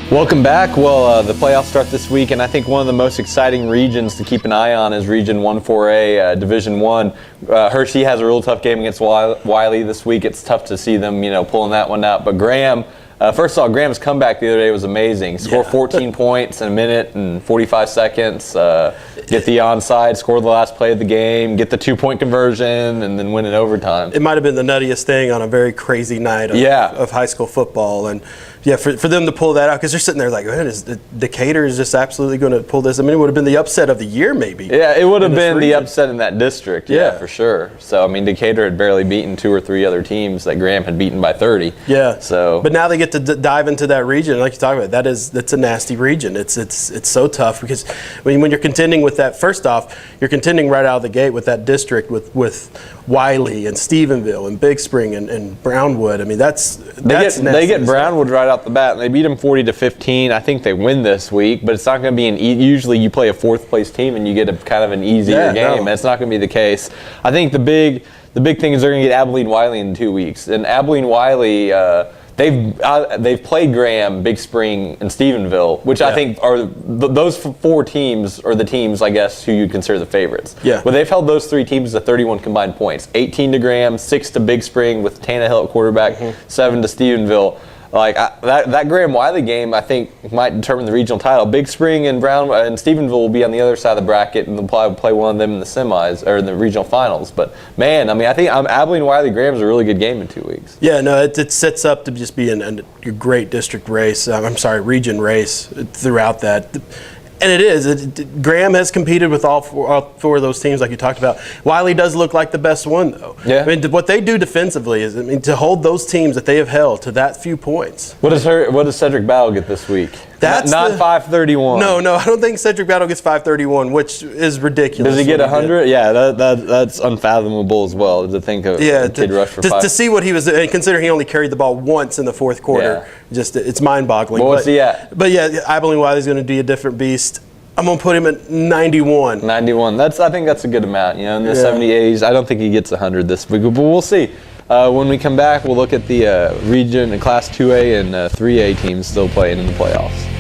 Welcome back. Well, the playoffs start this week, and I think one of the most exciting regions to keep an eye on is Region 1-4A, Division 1. Hershey has a real tough game against Wiley this week. It's tough to see them, pulling that one out. But Graham, first of all, Graham's comeback the other day was amazing. Score 14 points in a minute and 45 seconds, get the onside, score the last play of the game, get the 2-point conversion, and then win in overtime. It might have been the nuttiest thing on a very crazy night of high school football. And for them to pull that out, because they're sitting there like, man, Decatur is just absolutely going to pull this. I mean, it would have been the upset of the year, maybe. Yeah, it would have been the upset in that district, for sure. So, I mean, Decatur had barely beaten 2 or 3 other teams that Graham had beaten by 30. Yeah. So, but now they get to dive into that region, like you talked about. That's a nasty region. It's so tough because when you're contending with that, first off, you're contending right out of the gate with that district with Wiley and Stephenville and Big Spring and Brownwood. I mean, they get Brownwood right out the bat, and they beat them 40-15. I think they win this week, but it's not going to be usually you play a 4th place team and you get a kind of an easier game. And it's not going to be the case. I think the big thing is they're going to get Abilene Wiley in 2 weeks, and Abilene Wiley. They've played Graham, Big Spring, and Stephenville, which I think are those 4 teams are the teams, I guess, who you'd consider the favorites. Yeah. But they've held those 3 teams to 31 combined points: 18 to Graham, 6 to Big Spring with Tannehill at quarterback, 7 to Stephenville. That Graham Wiley game, I think, might determine the regional title. Big Spring and Stephenville will be on the other side of the bracket, and they'll probably play one of them in the semis or in the regional finals. But man, I mean, I think Abilene Wiley Graham is a really good game in 2 weeks. Yeah, no, it sets up to just be a great district race. Region race throughout that. And it is. Graham has competed with all four of those teams, like you talked about. Wiley does look like the best one, though. Yeah. I mean, what they do defensively is, to hold those teams that they have held to that few points. What does Cedric Battle get this week? That's not 531. No, I don't think Cedric Battle gets 531, which is ridiculous. Does he get 100? Yeah, that's unfathomable as well to think of. Yeah, a kid rush for 5. To see what he was, and considering he only carried the ball once in the 4th quarter, it's mind-boggling. Well, what's he at? But yeah, Abilene Wiley's going to be a different beast. I'm going to put him at 91. 91. I think that's a good amount. In the 70s, I don't think he gets 100 this week, but we'll see. When we come back, we'll look at the region and Class 2A and 3A teams still playing in the playoffs.